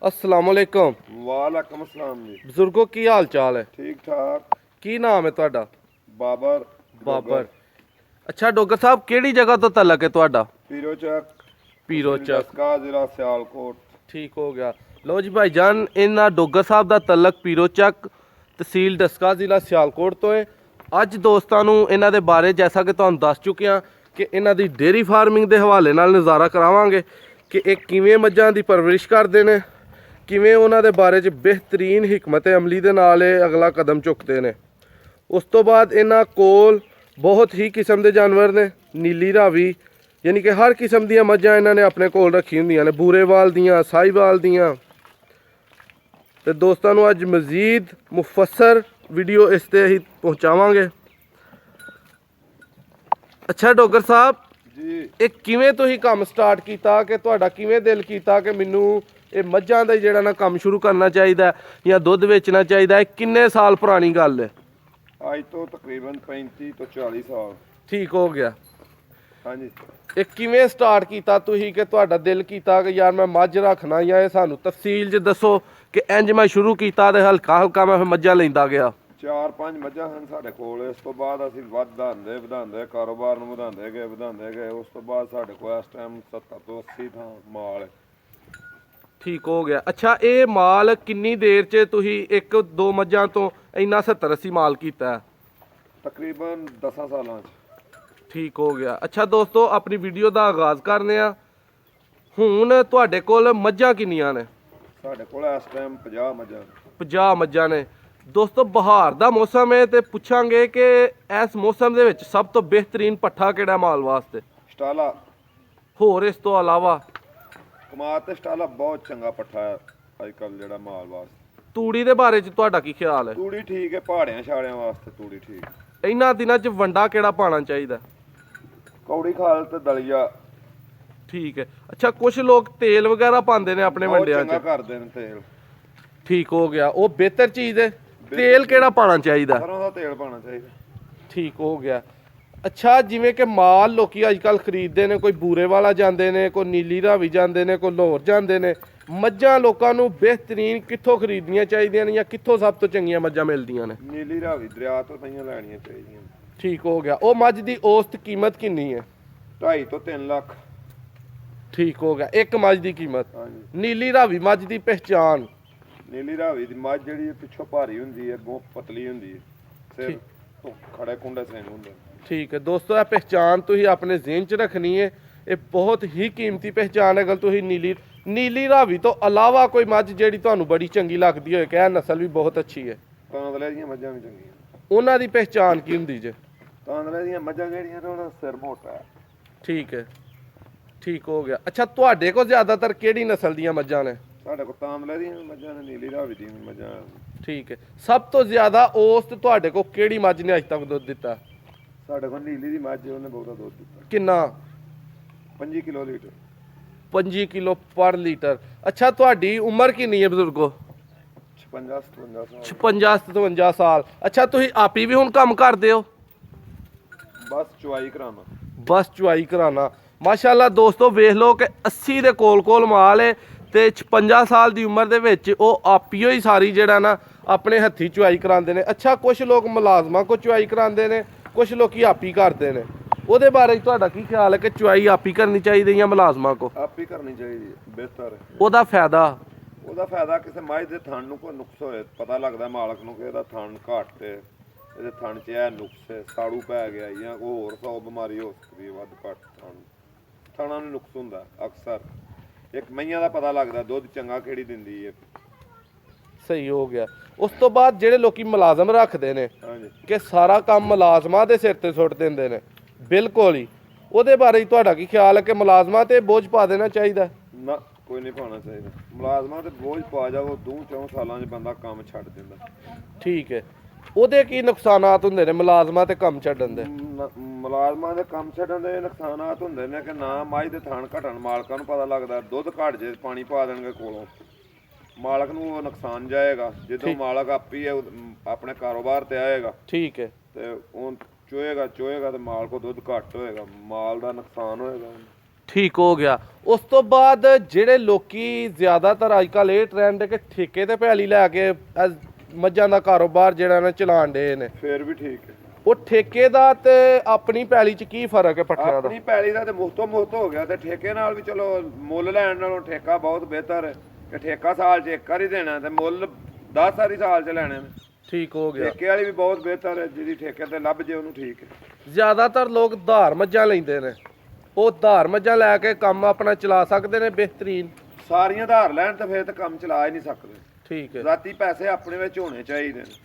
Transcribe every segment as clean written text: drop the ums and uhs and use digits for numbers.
अस्सलामुअलैकुम। वालेकुम अस्सलाम जी। बुजुर्गो की हाल चाल है? ठीक ठाक। की नाम है ਤੁਹਾਡਾ? बाबर बाबर। अच्छा डोगर साहब ਕਿਹੜੀ ਜਗ੍ਹਾ ਤੋਂ ਤਲਕ ਹੈ ਤੁਹਾਡਾ? पीरो चक ਪੀਰੋ ਚੱਕ। का जिला सियालकोट। ਠੀਕ ਹੋ ਗਿਆ। ਲੋ ਜੀ ਭਾਈਜਾਨ ਇਹਨਾਂ ਡੋਗਰ ਸਾਹਿਬ ਦਾ ਤਲਕ ਪੀਰੋ ਚੱਕ ਤਹਿਸੀਲ ਡਸਕਾ ਜ਼ਿਲ੍ਹਾ ਸਿਆਲਕੋਟ ਤੋਂ ਹੈ। ਅੱਜ ਦੋਸਤਾਂ ਨੂੰ ਇਹਨਾਂ ਦੇ ਬਾਰੇ ਜੈਸਾ ਕਿ ਤੁਹਾਨੂੰ ਦੱਸ ਚੁੱਕਿਆ ਕਿ ਇਹਨਾਂ ਦੀ ਡੇਅਰੀ ਫਾਰਮਿੰਗ ਦੇ ਹਵਾਲੇ ਨਾਲ ਨਜ਼ਾਰਾ ਕਰਾਵਾਂਗੇ ਕਿ ਇਹ ਕਿਵੇਂ ਮੱਝਾਂ ਦੀ ਪਰਵਰਿਸ਼ ਕਰਦੇ ਨੇ, ਕਿਵੇਂ ਉਹਨਾਂ ਦੇ ਬਾਰੇ 'ਚ ਬਿਹਤਰੀਨ ਹਿਕਮਤ ਅਮਲੀ ਦੇ ਨਾਲ ਇਹ ਅਗਲਾ ਕਦਮ ਚੁੱਕਦੇ ਨੇ। ਉਸ ਤੋਂ ਬਾਅਦ ਇਹਨਾਂ ਕੋਲ ਬਹੁਤ ਹੀ ਕਿਸਮ ਦੇ ਜਾਨਵਰ ਨੇ, ਨੀਲੀ ਰਾਵੀ ਯਾਨੀ ਕਿ ਹਰ ਕਿਸਮ ਦੀਆਂ ਮੱਝਾਂ ਇਹਨਾਂ ਨੇ ਆਪਣੇ ਕੋਲ ਰੱਖੀ ਹੁੰਦੀਆਂ ਨੇ, ਬੂਰੇਵਾਲ ਦੀਆਂ, ਸਾਹੀਵਾਲ ਦੀਆਂ। ਤੇ ਦੋਸਤਾਂ ਨੂੰ ਅੱਜ ਮਜ਼ੀਦ ਮੁਫੱਸਰ ਵੀਡੀਓ ਇਸ ਤੇ ਹੀ ਪਹੁੰਚਾਵਾਂਗੇ। ਅੱਛਾ ਡੋਗਰ ਸਾਹਿਬ ਜੀ, ਇਹ ਕਿਵੇਂ ਤੁਸੀਂ ਕੰਮ ਸਟਾਰਟ ਕੀਤਾ, ਕਿ ਤੁਹਾਡਾ ਕਿਵੇਂ ਦਿਲ ਕੀਤਾ ਕਿ ਮੈਨੂੰ ਇਹ ਮੱਝਾਂ ਦਾ ਜਿਹੜਾ ਨਾ ਕੰਮ ਸ਼ੁਰੂ ਕਰਨਾ ਚਾਹੀਦਾ ਜਾਂ ਦੁੱਧ ਵੇਚਣਾ ਚਾਹੀਦਾ? ਇਹ ਕਿੰਨੇ ਸਾਲ ਪੁਰਾਣੀ ਗੱਲ ਹੈ? ਅੱਜ ਤੋਂ ਤਕਰੀਬਨ 35 ਤੋਂ 40 ਸਾਲ। ਠੀਕ ਹੋ ਗਿਆ। ਹਾਂਜੀ, ਇਹ ਕਿਵੇਂ ਸਟਾਰਟ ਕੀਤਾ ਤੁਸੀਂ ਕਿ ਤੁਹਾਡਾ ਦਿਲ ਕੀਤਾ ਕਿ ਯਾਰ ਮੈਂ ਮੱਝ ਰੱਖਣਾ? ਜਾਂ ਇਹ ਸਾਨੂੰ ਤਫਸੀਲ 'ਚ ਦੱਸੋ ਕਿ ਇੰਜ ਮੈਂ ਸ਼ੁਰੂ ਕੀਤਾ ਤੇ ਹਲਕਾ ਹਲਕਾ ਮੈਂ ਫਿਰ ਮੱਝਾਂ ਲੈਂਦਾ ਗਿਆ। 4-5 ਮੱਝਾਂ ਹਨ ਸਾਡੇ ਕੋਲ। ਇਸ ਤੋਂ ਬਾਅਦ ਅਸੀਂ ਵਧਾਉਂਦੇ ਕਾਰੋਬਾਰ ਨੂੰ ਵਧਾਉਂਦੇ ਗਏ। ਉਸ ਤੋਂ ਬਾਅਦ ਸਾਡੇ ਕੋਲ ਇਸ ਟਾਈਮ 70 ਤੋਂ 80 ਥਾਂ ਮਾਲ ਹੈ। ਠੀਕ ਹੋ ਗਿਆ। ਅੱਛਾ ਇਹ ਮਾਲ ਕਿੰਨੀ ਦੇਰ 'ਚ ਤੁਸੀਂ 1-2 ਮੱਝਾਂ ਤੋਂ ਇੰਨਾ 70-80 ਮਾਲ ਕੀਤਾ ਹੈ? ਤਕਰੀਬਨ 10 ਸਾਲਾਂ 'ਚ। ਠੀਕ ਹੋ ਗਿਆ। ਅੱਛਾ ਦੋਸਤੋ ਆਪਣੀ ਵੀਡੀਓ ਦਾ ਆਗਾਜ਼ ਕਰਨੇ ਆ। ਹੁਣ ਤੁਹਾਡੇ ਕੋਲ ਮੱਝਾਂ ਕਿੰਨੀਆਂ ਨੇ? ਸਾਡੇ ਕੋਲ ਇਸ ਟਾਈਮ 50 ਮੱਝਾਂ। 50 ਮੱਝਾਂ ਨੇ। ਦੋਸਤੋ ਬਹਾਰ ਦਾ ਮੌਸਮ ਹੈ ਤੇ ਪੁੱਛਾਂਗੇ ਕਿ ਇਸ ਮੌਸਮ ਦੇ ਵਿੱਚ ਸਭ ਤੋਂ ਬਿਹਤਰੀਨ ਪੱਠਾ ਕਿਹੜਾ ਮਾਲ ਵਾਸਤੇ? ਸਟਾਲਾ। ਹੋਰ ਇਸ ਤੋਂ ਇਲਾਵਾ? ਕਮਾਦ ਤੇ ਸਟਾਲਾ ਬਹੁਤ ਚੰਗਾ ਪੱਠਾ ਹੈ ਅੱਜ ਕੱਲ੍ਹ ਜਿਹੜਾ ਮਾਲ ਵਾਸਤੇ। ਤੂੜੀ ਦੇ ਬਾਰੇ 'ਚ ਤੁਹਾਡਾ ਕੀ ਖਿਆਲ ਹੈ? ਤੂੜੀ ਠੀਕ ਹੈ, ਪਹਾੜਿਆਂ ਛਾੜਿਆਂ ਵਾਸਤੇ ਤੂੜੀ ਠੀਕ। ਇਹਨਾਂ ਦਿਨਾਂ 'ਚ ਵੰਡਾ ਕਿਹੜਾ ਪਾਉਣਾ ਚਾਹੀਦਾ? ਕੌੜੀ ਖਾਲ ਤੇ ਦਲੀਆ। ਠੀਕ ਹੈ। ਅੱਛਾ ਕੁਝ ਲੋਕ ਤੇਲ ਵਗੈਰਾ ਪਾਉਂਦੇ ਨੇ ਆਪਣੇ ਵੰਡਿਆਂ 'ਚ। ਚੰਗਾ ਕਰਦੇ ਨੇ ਤੇਲ। ਠੀਕ ਹੋ ਗਿਆ। ਉਹ ਬਿਹਤਰ ਚੀਜ਼ ਹੈ। ਤੇਲ ਕਿਹੜਾ ਪਾਉਣਾ ਚਾਹੀਦਾ? ਸਰੋਂ ਦਾ ਤੇਲ ਪਾਉਣਾ ਚਾਹੀਦਾ। ਠੀਕ ਹੋ ਗਿਆ। ਅੱਛਾ ਜਿਵੇਂ ਕਿ ਮਾਲ ਲੋਕੀ ਅੱਜ ਕੱਲ੍ਹ ਖਰੀਦਦੇ ਨੇ, ਕੋਈ ਬੂਰੇ ਵਾਲਾ ਜਾਂਦੇ ਨੇ, ਕੋਈ ਨੀਲੀ ਰਾਵੀ ਜਾਂਦੇ ਨੇ, ਕੋਈ ਲਾਹੌਰ ਜਾਂਦੇ ਨੇ। ਮੱਝਾਂ ਲੋਕਾਂ ਨੂੰ ਬਿਹਤਰੀਨ ਕਿੱਥੋਂ ਖਰੀਦਣੀਆਂ ਚਾਹੀਦੀਆਂ ਨੇ ਜਾਂ ਕਿੱਥੋਂ ਸਭ ਤੋਂ ਚੰਗੀਆਂ ਮੱਝਾਂ ਮਿਲਦੀਆਂ ਨੇ? ਨੀਲੀ ਰਾਵੀ ਦਰਿਆ ਤੋਂ ਪਈਆਂ ਲੈਣੀਆਂ ਚਾਹੀਦੀਆਂ। ਠੀਕ ਹੋ ਗਿਆ। ਉਹ ਮੱਝ ਦੀ ਔਸਤ ਕੀਮਤ ਕਿੰਨੀ ਹੈ? 2.5 ਤੋਂ 3 ਲੱਖ। ਠੀਕ ਹੋ ਗਿਆ। ਇੱਕ ਮੱਝ ਦੀ ਕੀਮਤ। ਹਾਂਜੀ। ਨੀਲੀ ਰਾਵੀ ਮੱਝ ਦੀ ਪਹਿਚਾਣ? ਨੀਲੀ ਰਾਵੀ ਦੀ ਮੱਝ ਜਿਹੜੀ ਪਿੱਛੋਂ ਭਾਰੀ ਹੁੰਦੀ ਹੈ, ਅੱਗੋਂ ਪਤਲੀ ਹੁੰਦੀ ਹੈ, ਸਿਰ ਤੋਂ ਖੜੇ ਕੁੰਡੇ ਸਿੰਘ ਹੁੰਦੇ। ਠੀਕ ਹੈ ਦੋਸਤੋ ਇਹ ਪਹਿਚਾਣ ਤੁਸੀਂ ਆਪਣੇ ਜ਼ਿਹਨ 'ਚ ਰੱਖਣੀ ਹੈ। ਇਹ ਬਹੁਤ ਹੀ ਕੀਮਤੀ ਪਹਿਚਾਣ ਹੈ। ਅਗਰ ਤੁਸੀਂ ਨੀਲੀ ਰਾਵੀ ਤੋਂ ਇਲਾਵਾ ਕੋਈ ਮੱਝ ਜਿਹੜੀ ਤੁਹਾਨੂੰ ਬੜੀ ਚੰਗੀ ਲੱਗਦੀ ਹੋਏ ਕਿ ਇਹ ਨਸਲ ਵੀ ਬਹੁਤ ਅੱਛੀ ਹੈ, ਤਾਂਦਲੇ ਦੀਆਂ ਮੱਝਾਂ ਵੀ ਚੰਗੀਆਂ। ਉਹਨਾਂ ਦੀ ਪਹਿਚਾਣ ਕੀ ਹੁੰਦੀ ਜੇ? ਤਾਂਦਲੇ ਦੀਆਂ ਮੱਝਾਂ ਜਿਹੜੀਆਂ ਨੇ ਉਹਨਾਂ ਦਾ ਸਿਰ ਮੋਟਾ ਹੈ। ਠੀਕ ਹੈ। ਠੀਕ ਹੋ ਗਿਆ। ਅੱਛਾ ਤੁਹਾਡੇ ਕੋਲ ਜ਼ਿਆਦਾਤਰ ਕਿਹੜੀ ਨਸਲ ਦੀਆਂ ਮੱਝਾਂ ਨੇ? ਸਾਡੇ ਕੋਲ ਤਾਂਦਲੇ ਦੀਆਂ ਮੱਝਾਂ ਨੇ, ਨੀਲੀ ਰਾਵੀ ਦੀਆਂ ਮੱਝਾਂ। ਠੀਕ ਹੈ। ਸਭ ਤੋਂ ਜ਼ਿਆਦਾ ਔਸਤ ਤੁਹਾਡੇ ਕੋਲ ਕਿਹੜੀ ਮੱਝ ਨੇ ਅੱਜ ਤੱਕ ਦੁੱਧ ਦਿੱਤਾ? ਸਾਡੇ ਕੋਲ ਨੀਲੀ ਦੀ ਮੱਝ, ਉਹਨੇ ਬਹੁਤਾ ਦੁੱਧ ਦਿੱਤਾ। ਕਿੰਨਾ? 25 ਕਿਲੋ ਲੀਟਰ। 25 ਕਿਲੋ ਪਰ ਲੀਟਰ। ਅੱਛਾ ਤੁਹਾਡੀ ਉਮਰ ਕਿੰਨੀ ਹੈ ਬਜ਼ੁਰਗੋ? 56-57 ਸਾਲ। 56-57 ਸਾਲ। ਅੱਛਾ ਤੁਸੀਂ ਆਪੀ ਵੀ ਹੁਣ ਕੰਮ ਕਰਦੇ ਹੋ? ਬਸ ਚੁਆਈ ਕਰਾਉਣਾ। ਬਸ ਚੁਆਈ ਕਰਾਣਾ। ਮਾਸ਼ਾਅੱਲਾ ਦੋਸਤੋ ਵੇਖ ਲਓ ਕਿ 80 ਦੇ ਕੋਲ ਮਾਲ ਹੈ ਤੇ 56 ਸਾਲ ਦੀ ਉਮਰ ਦੇ ਵਿੱਚ ਉਹ ਆਪੀਓ ਹੀ ਸਾਰੀ ਜਿਹੜਾ ਨਾ ਆਪਣੇ ਹੱਥੀ ਚੁਆਈ ਕਰਾਉਂਦੇ ਨੇ। ਅੱਛਾ ਕੁਝ ਲੋਕ ਮੁਲਾਜ਼ਮਾਂ ਕੋ ਚੁਆਈ ਕਰਾਉਂਦੇ ਨੇ, ਕੁਝ ਲੋਕੀ ਆਪੀ ਕਰਦੇ ਨੇ। ਉਹਦੇ ਬਾਰੇ ਤੁਹਾਡਾ ਕੀ ਖਿਆਲ ਹੈ ਕਿ ਚੁਆਈ ਆਪੀ ਕਰਨੀ ਚਾਹੀਦੀ ਜਾਂ ਮੁਲਾਜ਼ਮਾਂ ਕੋ? ਆਪੀ ਕਰਨੀ ਚਾਹੀਦੀ ਹੈ, ਬਿਹਤਰ ਹੈ। ਉਹਦਾ ਫਾਇਦਾ ਕਿਸੇ ਮੱਝ ਦੇ ਥਣ ਨੂੰ ਕੋਈ ਨੁਕਸ ਹੋਏ, ਪਤਾ ਲੱਗਦਾ ਮਾਲਕ ਨੂੰ ਕਿ ਇਹਦਾ ਥਣ ਘੱਟ ਤੇ ਇਹਦੇ ਥਣ 'ਚ ਇਹ ਨੁਕਸ ਹੈ, ਸਾੜੂ ਪੈ ਗਿਆ ਜਾਂ ਕੋਈ ਹੋਰ 100 ਬਿਮਾਰੀ ਹੋ ਸਕਦੀ ਹੈ। ਵੱਧ ਘੱਟ ਥਣਾਂ ਨੂੰ ਨੁਕਸ ਹੁੰਦਾ ਅਕਸਰ। ਇੱਕ ਮਈਆਂ ਦਾ ਪਤਾ ਲੱਗਦਾ ਦੁੱਧ ਚੰਗਾ ਕਿਹੜੀ ਦਿੰਦੀ ਹੈ। ਸਹੀ ਹੋ ਗਿਆ। ਉਸ ਤੋਂ ਬਾਅਦ ਜਿਹੜੇ ਲੋਕੀ ਮੁਲਾਜ਼ਮ ਰੱਖਦੇ ਨੇ ਹਾਂਜੀ, ਕਿ ਸਾਰਾ ਕੰਮ ਮੁਲਾਜ਼ਮਾਂ ਦੇ ਸਿਰ ਤੇ ਸੁੱਟ ਦਿੰਦੇ ਨੇ, ਬਿਲਕੁਲ ਹੀ ਉਹਦੇ ਬਾਰੇ ਤੁਹਾਡਾ ਕੀ ਖਿਆਲ ਹੈ ਕਿ ਮੁਲਾਜ਼ਮਾਂ ਤੇ ਬੋਝ ਪਾ ਦੇਣਾ ਚਾਹੀਦਾ? ਨਾ, ਕੋਈ ਨਹੀਂ ਪਾਉਣਾ ਚਾਹੀਦਾ। ਮੁਲਾਜ਼ਮਾਂ ਤੇ ਬੋਝ ਪਾ ਜਾਓ 2-4 ਸਾਲਾਂ 'ਚ ਬੰਦਾ ਕੰਮ ਛੱਡ ਦਿੰਦਾ। ਠੀਕ ਹੈ। ਉਹਦੇ ਕੀ ਨੁਕਸਾਨਾਤ ਹੁੰਦੇ ਨੇ ਮੁਲਾਜ਼ਮਾਂ ਤੇ ਕੰਮ ਛੱਡਣ ਦੇ? ਮੁਲਾਜ਼ਮਾਂ ਦੇ ਕੰਮ ਛੱਡਣ ਦੇ ਨੁਕਸਾਨਾਤ ਹੁੰਦੇ ਨੇ ਕਿ ਨਾ ਮੱਝ ਦੇ ਥਣ ਘਟਣ, ਮਾਲਕਾਂ ਨੂੰ ਪਤਾ ਲੱਗਦਾ। ਦੁੱਧ ਘਟ ਜੇ ਪਾਣੀ ਪਾ ਦੇਣਗੇ ਕੋਲੋਂ। ਮਾਲਕ ਨੂੰ ਉਹ ਨੁਕਸਾਨ ਜਾਏਗਾ। ਜਦੋਂ ਮਾਲਕ ਆਪੀ ਆਪਣੇ ਕਾਰੋਬਾਰ ਤੇ ਆਏਗਾ ਠੀਕ ਹੈ ਤੇ ਉਹ ਚੋਏਗਾ ਤੇ ਮਾਲ ਕੋ ਦੁੱਧ ਘੱਟ ਹੋਏਗਾ, ਮਾਲ ਦਾ ਨੁਕਸਾਨ ਹੋਏਗਾ। ਠੀਕ ਹੋ ਗਿਆ। ਉਸ ਤੋਂ ਬਾਅਦ ਜਿਹੜੇ ਲੋਕੀ ਜ਼ਿਆਦਾਤਰ ਅੱਜ ਕੱਲ੍ਹ ਇਹ ਟ੍ਰੈਂਡ ਹੈ ਕਿ ਠੇਕੇ ਤੇ ਪੈਲੀ ਲੈ ਕੇ ਮੱਝਾਂ ਦਾ ਕਾਰੋਬਾਰ ਜਿਹੜਾ ਨਾ ਚਲਾਉਣ ਦੇ ਨੇ, ਫੇਰ ਵੀ ਠੀਕ ਹੈ। ਉਹ ਠੇਕੇ ਦਾ ਤੇ ਆਪਣੀ ਪੈਲੀ 'ਚ ਕੀ ਫਰਕ ਹੈ ਪੱਠਿਆਂ ਦਾ? ਆਪਣੀ ਪੈਲੀ ਦਾ ਤੇ ਮੁਫਤ ਹੋ ਗਿਆ, ਤੇ ਠੇਕੇ ਨਾਲ ਵੀ ਚਲੋ ਮੁੱਲ ਲੈਣ ਨਾਲੋਂ ਠੇਕਾ ਬਹੁਤ ਬਿਹਤਰ ਹੈ ਕਿ ਠੇਕਾ ਸਾਲ 'ਚ ਇੱਕ ਵਾਰੀ ਦੇਣਾ ਤੇ ਮੁੱਲ 10 ਸਾਰੀ ਸਾਲ 'ਚ ਲੈਣੇ ਨੇ। ਠੀਕ ਹੋ ਗਿਆ। ਠੇਕੇ ਵਾਲੀ ਵੀ ਬਹੁਤ ਬਿਹਤਰ ਹੈ, ਜਿਹਦੀ ਠੇਕੇ ਤੇ ਲੱਭ ਜੇ ਉਹਨੂੰ ਠੀਕ ਹੈ। ਜ਼ਿਆਦਾਤਰ ਲੋਕ ਧਾਰ ਮੱਝਾਂ ਲੈਂਦੇ ਨੇ, ਉਹ ਧਾਰ ਮੱਝਾਂ ਲੈ ਕੇ ਕੰਮ ਆਪਣਾ ਚਲਾ ਸਕਦੇ ਨੇ ਬਿਹਤਰੀਨ। ਸਾਰੀਆਂ ਧਾਰ ਲੈਣ ਤੇ ਫਿਰ ਤਾਂ ਕੰਮ ਚਲਾ ਹੀ ਨਹੀਂ ਸਕਦੇ। ਠੀਕ ਹੈ, ਰਾਤੀ ਪੈਸੇ ਆਪਣੇ ਵਿੱਚ ਹੋਣੇ ਚਾਹੀਦੇ ਨੇ।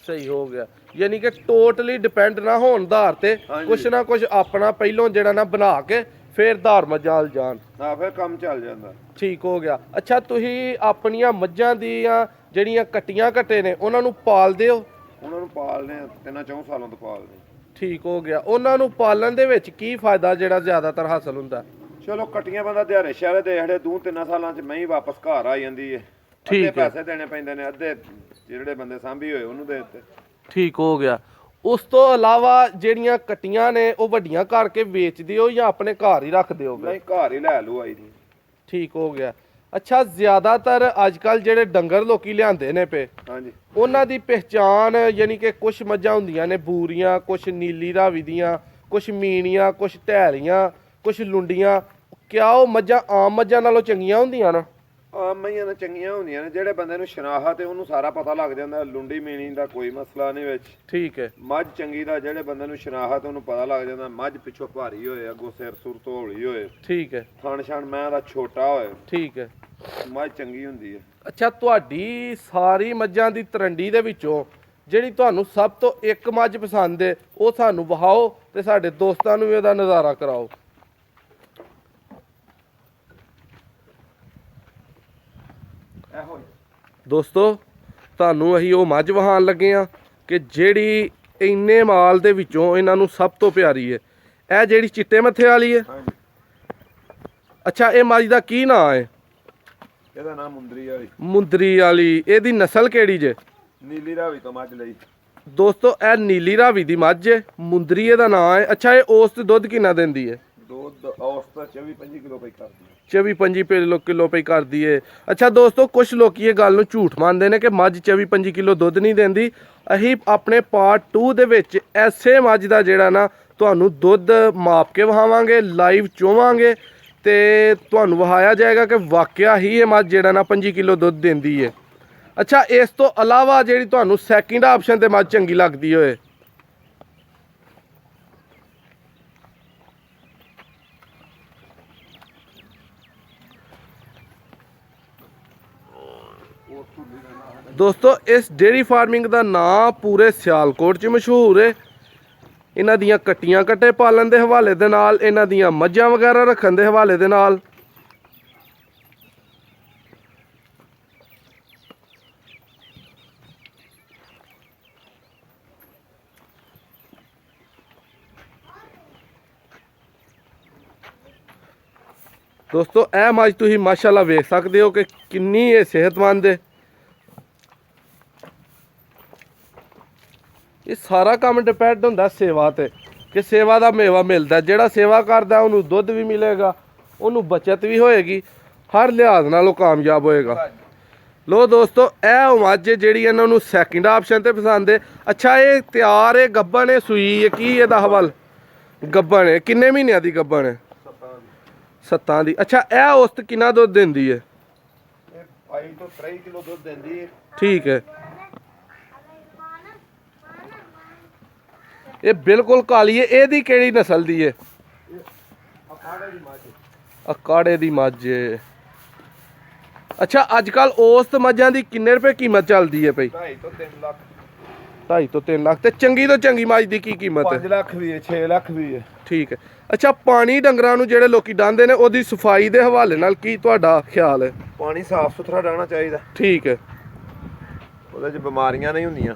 ਸਹੀ ਹੋ ਗਿਆ। ਯਾਨੀ ਕਿ ਟੋਟਲੀ ਡਿਪੈਂਡ ਨਾ ਹੋਣ ਧਾਰ ਤੇ, ਕੁਛ ਨਾ ਕੁਛ ਆਪਣਾ ਪਹਿਲੋਂ ਜਿਹੜਾ ਨਾ ਬਣਾ ਕੇ ਫਿਰ ਧਾਰ ਮੱਝਾਂ ਵੱਲ ਜਾਣ। ਹਾਂ, ਫਿਰ ਕੰਮ ਚੱਲ ਜਾਂਦਾ। ਠੀਕ ਹੋ ਗਿਆ। ਅੱਛਾ, ਤੁਸੀਂ ਆਪਣੀਆਂ ਮੱਝਾਂ ਦੀਆਂ ਜਿਹੜੀਆਂ ਕੱਟੀਆਂ ਕੱਟੇ ਨੇ ਉਹਨਾਂ ਨੂੰ ਪਾਲਦੇ ਹੋ? ਉਹਨਾਂ ਨੂੰ ਪਾਲਦੇ ਆ, 3-4 ਸਾਲਾਂ ਤੋਂ ਪਾਲਦੇ। ਠੀਕ ਹੋ ਗਿਆ। ਉਹਨਾਂ ਨੂੰ ਪਾਲਣ ਦੇ ਵਿੱਚ ਕੀ ਫਾਇਦਾ ਜਿਹੜਾ ਜ਼ਿਆਦਾਤਰ ਹਾਸਲ ਹੁੰਦਾ? ਚਲੋ ਕੱਟੀਆਂ ਬੰਦਾ ਦਿਹਾੜੇ ਸ਼ਹਿਰੇ ਦੇ ਜਿਹੜੇ 2-3 ਸਾਲਾਂ 'ਚ ਮੈਂ ਹੀ ਵਾਪਸ ਘਰ ਆ ਜਾਂਦੀ ਹੈ। ਠੀਕ ਹੈ, ਪੈਸੇ ਦੇਣੇ ਪੈਂਦੇ ਨੇ, ਅੱਧੇ ਜਿਹੜੇ ਬੰਦੇ ਸਾਂਭੀ ਹੋਏ ਉਹਨੂੰ ਦੇ ਦਿੱਤੇ। ਠੀਕ ਹੋ ਗਿਆ। ਉਸ ਤੋਂ ਇਲਾਵਾ ਜਿਹੜੀਆਂ ਕੱਟੀਆਂ ਨੇ ਉਹ ਵੱਡੀਆਂ ਕਰਕੇ ਵੇਚਦੇ ਹੋ ਜਾਂ ਆਪਣੇ ਘਰ ਹੀ ਰੱਖਦੇ ਹੋ? ਨਹੀਂ, ਘਰ ਹੀ ਲੈ ਲੂ ਆਈ ਦੀ। ਠੀਕ ਹੋ ਗਿਆ। ਅੱਛਾ, ਜ਼ਿਆਦਾਤਰ ਅੱਜ ਕੱਲ ਜਿਹੜੇ ਡੰਗਰ ਲੋਕੀ ਲਿਆਂਦੇ ਨੇ ਪਏ, ਹਾਂਜੀ, ਉਹਨਾਂ ਦੀ ਪਹਿਚਾਣ ਯਾਨੀ ਕਿ ਕੁਝ ਮੱਝਾਂ ਹੁੰਦੀਆਂ ਨੇ ਬੂਰੀਆਂ, ਕੁਝ ਨੀਲੀ ਰਾਵੀ ਦੀਆਂ, ਕੁਝ ਮੀਣੀਆਂ, ਕੁਝ ਢੈਲੀਆਂ, ਕੁਝ ਲੁੰਡੀਆਂ। ਕਿਆ ਉਹ ਮੱਝਾਂ ਆਮ ਮੱਝਾਂ ਨਾਲੋਂ ਚੰਗੀਆਂ ਹੁੰਦੀਆਂ ਨਾ? ਆਮ ਮਈਆਂ ਤਾਂ ਚੰਗੀਆਂ ਹੁੰਦੀਆਂ ਨੇ, ਜਿਹੜੇ ਬੰਦੇ ਨੂੰ ਸ਼ਨਾਖਤ ਹੈ ਉਹਨੂੰ ਸਾਰਾ ਪਤਾ ਲੱਗ ਜਾਂਦਾ। ਲੁੰਡੀ ਮੀਣੀ ਦਾ ਕੋਈ ਮਸਲਾ ਨਹੀਂ ਵਿੱਚ। ਠੀਕ ਹੈ। ਮੱਝ ਚੰਗੀ ਦਾ ਜਿਹੜੇ ਬੰਦੇ ਨੂੰ ਸ਼ਨਾਖਤ ਉਹਨੂੰ ਪਤਾ ਲੱਗ ਜਾਂਦਾ। ਮੱਝ ਪਿੱਛੋਂ ਭਾਰੀ ਹੋਏ, ਅੱਗੋਂ ਸਿਰ ਸੁਰ ਧੌਲੀ ਹੋਏ, ਠੀਕ ਹੈ। ਥਣ ਛਣ ਮੈਂ ਦਾ ਛੋਟਾ ਹੋਏ, ਠੀਕ ਹੈ। ਮੱਝ ਚੰਗੀ ਹੁੰਦੀ ਹੈ। ਅੱਛਾ, ਤੁਹਾਡੀ ਸਾਰੀ ਮੱਝਾਂ ਦੀ ਤਰੰਡੀ ਦੇ ਵਿੱਚੋਂ ਜਿਹੜੀ ਤੁਹਾਨੂੰ ਸਭ ਤੋਂ ਇੱਕ ਮੱਝ ਪਸੰਦ ਹੈ ਉਹ ਸਾਨੂੰ ਵਿਖਾਓ ਤੇ ਸਾਡੇ ਦੋਸਤਾਂ ਨੂੰ ਵੀ ਉਹਦਾ ਨਜ਼ਾਰਾ ਕਰਾਓ। ਦੋਸਤੋ, ਤੁਹਾਨੂੰ ਅਸੀਂ ਉਹ ਮੱਝ ਵਹਾਉਣ ਲੱਗੇ ਆ ਕਿ ਜਿਹੜੀ ਇੰਨੇ ਮਾਲ ਦੇ ਵਿੱਚੋਂ ਇਹਨਾਂ ਨੂੰ ਸਭ ਤੋਂ ਪਿਆਰੀ ਹੈ। ਇਹ ਜਿਹੜੀ ਚਿੱਟੇ ਮੱਥੇ ਵਾਲੀ ਹੈ। ਅੱਛਾ, ਇਹ ਮੱਝ ਦਾ ਕੀ ਨਾਂ ਹੈ? ਇਹਦਾ ਨਾਮ ਮੁੰਦਰੀ ਵਾਲੀ। ਮੁੰਦਰੀ ਵਾਲੀ। ਇਹਦੀ ਨਸਲ ਕਿਹੜੀ ਜੇ? ਨੀਲੀ ਰਾਵੀ ਤੋਂ ਮੱਝ ਲਈ। ਦੋਸਤੋ, ਇਹ ਨੀਲੀ ਰਾਵੀ ਦੀ ਮੱਝ ਹੈ, ਮੁੰਦਰੀ ਇਹਦਾ ਨਾਂ ਹੈ। ਅੱਛਾ, ਇਹ ਉਸ ਤੇ ਦੁੱਧ ਕਿੰਨਾ ਦਿੰਦੀ ਹੈ? ਦੁੱਧ ਔਸਤ 24-25 ਕਿਲੋ ਪਈ ਕਰਦੀ ਹੈ। 24-25 ਕਿਲੋ ਪਈ ਕਰਦੀ ਏ। ਅੱਛਾ ਦੋਸਤੋ, ਕੁਝ ਲੋਕੀ ਇਹ ਗੱਲ ਨੂੰ ਝੂਠ ਮੰਨਦੇ ਨੇ ਕਿ ਮੱਝ 24-25 ਕਿਲੋ ਦੁੱਧ ਨਹੀਂ ਦਿੰਦੀ। ਅਸੀਂ ਆਪਣੇ ਪਾਰਟ 2 ਦੇ ਵਿੱਚ ਐਸੇ ਮੱਝ ਦਾ ਜਿਹੜਾ ਨਾ ਤੁਹਾਨੂੰ ਦੁੱਧ ਮਾਪ ਕੇ ਵਹਾਵਾਂਗੇ, ਲਾਈਵ ਚੋਵਾਂਗੇ ਤੇ ਤੁਹਾਨੂੰ ਵਹਾਇਆ ਜਾਏਗਾ ਕਿ ਵਾਕਿਆ ਹੀ ਇਹ ਮੱਝ ਜਿਹੜਾ ਨਾ 25 ਕਿਲੋ ਦੁੱਧ ਦਿੰਦੀ ਏ। ਅੱਛਾ, ਇਸ ਤੋਂ ਇਲਾਵਾ ਜਿਹੜੀ ਤੁਹਾਨੂੰ ਸੈਕਿੰਡ ਆਪਸ਼ਨ ਤੇ ਮੱਝ ਚੰਗੀ ਲੱਗਦੀ ਹੋਏ? ਦੋਸਤੋ, ਇਸ ਡੇਅਰੀ ਫਾਰਮਿੰਗ ਦਾ ਨਾਂ ਪੂਰੇ ਸਿਆਲਕੋਟ 'ਚ ਮਸ਼ਹੂਰ ਹੈ। ਇਹਨਾਂ ਦੀਆਂ ਕੱਟੀਆਂ ਕੱਟੇ ਪਾਲਣ ਦੇ ਹਵਾਲੇ ਦੇ ਨਾਲ, ਇਹਨਾਂ ਦੀਆਂ ਮੱਝਾਂ ਵਗੈਰਾ ਰੱਖਣ ਦੇ ਹਵਾਲੇ ਦੇ ਨਾਲ। ਦੋਸਤੋ, ਇਹ ਮੱਝ ਤੁਸੀਂ ਮਾਸ਼ਾਅੱਲਾ ਵੇਖ ਸਕਦੇ ਹੋ ਕਿ ਕਿੰਨੀ ਇਹ ਸਿਹਤਮੰਦ ਹੈ। ਇਹ ਸਾਰਾ ਕੰਮ ਡਿਪੈਂਡ ਹੁੰਦਾ ਸੇਵਾ ਤੇ, ਕਿ ਸੇਵਾ ਦਾ ਮੇਵਾ ਮਿਲਦਾ। ਜਿਹੜਾ ਸੇਵਾ ਕਰਦਾ ਉਹਨੂੰ ਦੁੱਧ ਵੀ ਮਿਲੇਗਾ, ਉਹਨੂੰ ਬੱਚਤ ਵੀ ਹੋਏਗੀ, ਹਰ ਲਿਹਾਜ਼ ਨਾਲ ਉਹ ਕਾਮਯਾਬ ਹੋਏਗਾ। ਲੋ ਦੋਸਤੋ, ਇਹ ਉਹ ਮੱਝ ਜਿਹੜੀ ਇਹਨਾਂ ਨੂੰ ਸੈਕਿੰਡ ਆਪਸ਼ਨ ਤੇ ਪਸੰਦ ਹੈ। ਅੱਛਾ, ਇਹ ਤਿਆਰ ਹੈ, ਗੱਭਣ ਹੈ, ਸੂਈ ਹੈ, ਕੀ ਇਹਦਾ ਹਵਾਲ? ਗੱਭਣ ਹੈ। ਕਿੰਨੇ ਮਹੀਨਿਆਂ ਦੀ ਗੱਭਣ ਹੈ? 7 ਦੀ। ਅੱਛਾ, ਇਹ ਔਸਤ ਕਿੰਨਾ ਦੁੱਧ ਦਿੰਦੀ ਹੈ? ਇਹ 22 ਤੋਂ 23 ਕਿਲੋ ਦੁੱਧ ਦਿੰਦੀ ਹੈ। ਠੀਕ ਹੈ। ਇਹ ਬਿਲਕੁਲ ਕਾਲੀ ਹੈ। ਇਹਦੀ ਕਿਹੜੀ ਨਸਲ ਦੀ ਹੈ? ਅਖਾੜੇ ਦੀ ਮੱਝ। ਅਕਾੜੇ ਦੀ ਮੱਝ। ਅੱਛਾ, ਅੱਜ ਕੱਲ ਔਸਤ ਮੱਝਾਂ ਦੀ ਕਿੰਨੇ ਰੁਪਏ ਕੀਮਤ ਚੱਲਦੀ ਹੈ ਪਈ? 2.5 ਤੋਂ 3 ਲੱਖ। 2.5 ਤੋਂ 3 ਲੱਖ। ਤੇ ਚੰਗੀ ਤੋਂ ਚੰਗੀ ਮੱਝ ਦੀ ਕੀ ਕੀਮਤ ਹੈ? 5 ਲੱਖ ਵੀ ਹੈ, 6 ਲੱਖ ਵੀ ਹੈ। ਠੀਕ ਹੈ। ਅੱਛਾ, ਪਾਣੀ ਡੰਗਰਾਂ ਨੂੰ ਜਿਹੜੇ ਲੋਕੀ ਡਾਂਦੇ ਨੇ ਉਹਦੀ ਸਫਾਈ ਦੇ ਹਵਾਲੇ ਨਾਲ ਕੀ ਤੁਹਾਡਾ ਖਿਆਲ ਹੈ? ਪਾਣੀ ਸਾਫ਼ ਸੁਥਰਾ ਰਹਿਣਾ ਚਾਹੀਦਾ। ਠੀਕ ਹੈ। ਉਹਦੇ 'ਚ ਬਿਮਾਰੀਆਂ ਨਹੀਂ ਹੁੰਦੀਆਂ।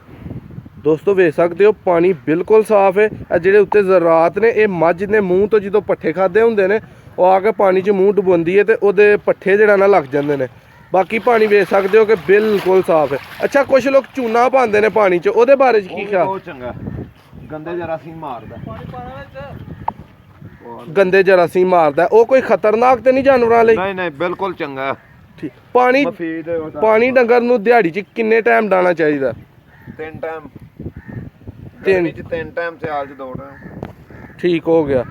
ਦੋਸਤੋ, ਵੇਖ ਸਕਦੇ ਹੋ ਪਾਣੀ ਬਿਲਕੁਲ ਸਾਫ਼ ਹੈ। ਇਹ ਜਿਹੜੇ ਉੱਤੇ ਜ਼ਰਾਤ ਨੇ, ਇਹ ਮੱਝ ਦੇ ਮੂੰਹ ਤੋਂ ਜਦੋਂ ਪੱਠੇ ਖਾਦੇ ਹੁੰਦੇ ਨੇ ਉਹ ਆ ਕੇ ਪਾਣੀ 'ਚ ਮੂੰਹ ਡੁਬੋਂਦੀ ਹੈ ਤੇ ਉਹਦੇ ਪੱਠੇ ਜਿਹੜਾ ਨਾ ਲੱਗ ਜਾਂਦੇ ਨੇ। ਬਾਕੀ ਪਾਣੀ ਵੇਖ ਸਕਦੇ ਹੋ ਕਿ ਬਿਲਕੁਲ ਸਾਫ਼ ਹੈ। ਅੱਛਾ, ਕੁਝ ਲੋਕ ਚੂਨਾ ਪਾਉਂਦੇ ਨੇ ਪਾਣੀ 'ਚ, ਉਹਦੇ ਬਾਰੇ 'ਚ ਕੀ ਖਿਆਲ? ਬਹੁਤ ਚੰਗਾ, ਗੰਦੇ ਜਰਾਸੀਮ ਮਾਰਦਾ। ਗੰਦੇ ਜਰਾਸੀਮ ਮਾਰਦਾ, ਉਹ ਕੋਈ ਖਤਰਨਾਕ ਤੇ ਨਹੀਂ ਜਾਨਵਰਾਂ ਲਈ? ਨਹੀਂ ਨਹੀਂ, ਬਿਲਕੁਲ ਚੰਗਾ। ਠੀਕ। ਪਾਣੀ ਡੰਗਰ ਨੂੰ ਦਿਹਾੜੀ 'ਚ ਕਿੰਨੇ ਟਾਈਮ ਡਾਣਾ ਚਾਹੀਦਾ? 3 ਟਾਈਮ। ਤਿੰਨ 3 ਟਾਈਮ, ਸਿਆਲ 'ਚ 2 ਟਾਈਮ। ਠੀਕ ਹੋ ਗਿਆ।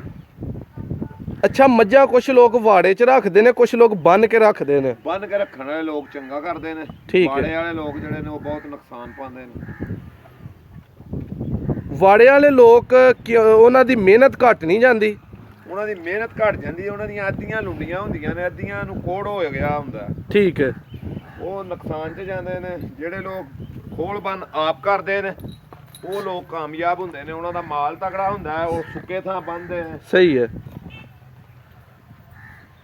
ਅੱਛਾ, ਮੱਝਾਂ ਕੁਝ ਲੋਕ ਵਾੜੇ 'ਚ ਰੱਖਦੇ ਨੇ, ਕੁਝ ਲੋਕ ਬੰਨ ਕੇ ਰੱਖਦੇ ਨੇ। ਬੰਨ ਕੇ ਰੱਖਣ ਵਾਲੇ ਲੋਕ ਚੰਗਾ ਕਰਦੇ ਨੇ। ਠੀਕ ਹੈ। ਵਾੜੇ ਵਾਲੇ ਲੋਕ ਜਿਹੜੇ ਨੇ ਉਹ ਬਹੁਤ ਨੁਕਸਾਨ ਪਾਉਂਦੇ ਨੇ। ਵਾੜੇ ਵਾਲੇ ਲੋਕ ਉਹਨਾਂ ਦੀ ਮਿਹਨਤ ਘੱਟ ਨਹੀਂ ਜਾਂਦੀ? ਉਹਨਾਂ ਦੀ ਮਿਹਨਤ ਘਟ ਜਾਂਦੀ ਹੈ। ਉਹਨਾਂ ਦੀਆਂ ਅੱਧੀਆਂ ਲੁੰਡੀਆਂ ਹੁੰਦੀਆਂ ਨੇ, ਅੱਧੀਆਂ ਨੂੰ ਕੋੜ ਹੋ ਗਿਆ ਹੁੰਦਾ। ਠੀਕ ਹੈ। ਉਹ ਨੁਕਸਾਨ 'ਚ ਜਾਂਦੇ ਨੇ। ਜਿਹੜੇ ਲੋਕ ਖੋਲ ਬੰਨ ਆਪ ਕਰਦੇ ਨੇ ਉਹ ਲੋਕ ਕਾਮਯਾਬ ਹੁੰਦੇ ਨੇ। ਉਹਨਾਂ ਦਾ ਮਾਲ ਤਗੜਾ ਹੁੰਦਾ ਹੈ, ਉਹ ਸੁੱਕੇ ਥਾਂ ਬੰਨਦੇ ਨੇ। ਸਹੀ ਹੈ।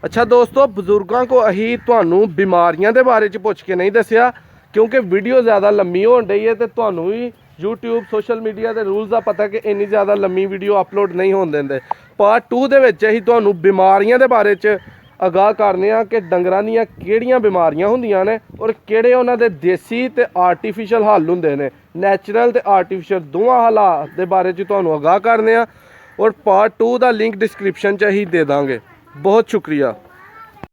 ਅੱਛਾ ਦੋਸਤੋ, ਬਜ਼ੁਰਗਾਂ ਕੋ ਅਸੀਂ ਤੁਹਾਨੂੰ ਬਿਮਾਰੀਆਂ ਦੇ ਬਾਰੇ 'ਚ ਪੁੱਛ ਕੇ ਨਹੀਂ ਦੱਸਿਆ, ਕਿਉਂਕਿ ਵੀਡੀਓ ਜ਼ਿਆਦਾ ਲੰਮੀ ਹੋਣ ਡਈ ਹੈ ਤੇ ਤੁਹਾਨੂੰ ਵੀ YouTube ਸੋਸ਼ਲ ਮੀਡੀਆ ਦੇ ਰੂਲਸ ਦਾ ਪਤਾ ਕਿ ਇੰਨੀ ਜ਼ਿਆਦਾ ਲੰਮੀ ਵੀਡੀਓ ਅਪਲੋਡ ਨਹੀਂ ਹੋਣ ਦਿੰਦੇ। ਪਾਰਟ 2 ਦੇ ਵਿੱਚ ਅਸੀਂ ਤੁਹਾਨੂੰ ਬਿਮਾਰੀਆਂ ਦੇ ਬਾਰੇ 'ਚ ਆਗਾਹ ਕਰਨੇ ਆ ਕਿ ਡੰਗਰਾਂ ਦੀਆਂ ਕਿਹੜੀਆਂ ਬਿਮਾਰੀਆਂ ਹੁੰਦੀਆਂ ਨੇ ਔਰ ਕਿਹੜੇ ਉਹਨਾਂ ਦੇ ਦੇਸੀ ਤੇ ਆਰਟੀਫੀਸ਼ੀਅਲ ਹੱਲ ਹੁੰਦੇ ਨੇ। ਨੈਚੁਰਲ ਤੇ ਆਰਟੀਫੀਸ਼ੀਅਲ ਦੋਵਾਂ ਹਾਲਾਤ ਦੇ ਬਾਰੇ 'ਚ ਤੁਹਾਨੂੰ ਆਗਾਹ ਕਰਨੇ ਆ ਔਰ ਪਾਰਟ 2 ਦਾ ਲਿੰਕ ਡਿਸਕ੍ਰਿਪਸ਼ਨ 'ਚ ਅਸੀਂ ਦੇ ਦਾਂਗੇ। ਬਹੁਤ ਸ਼ੁਕਰੀਆ।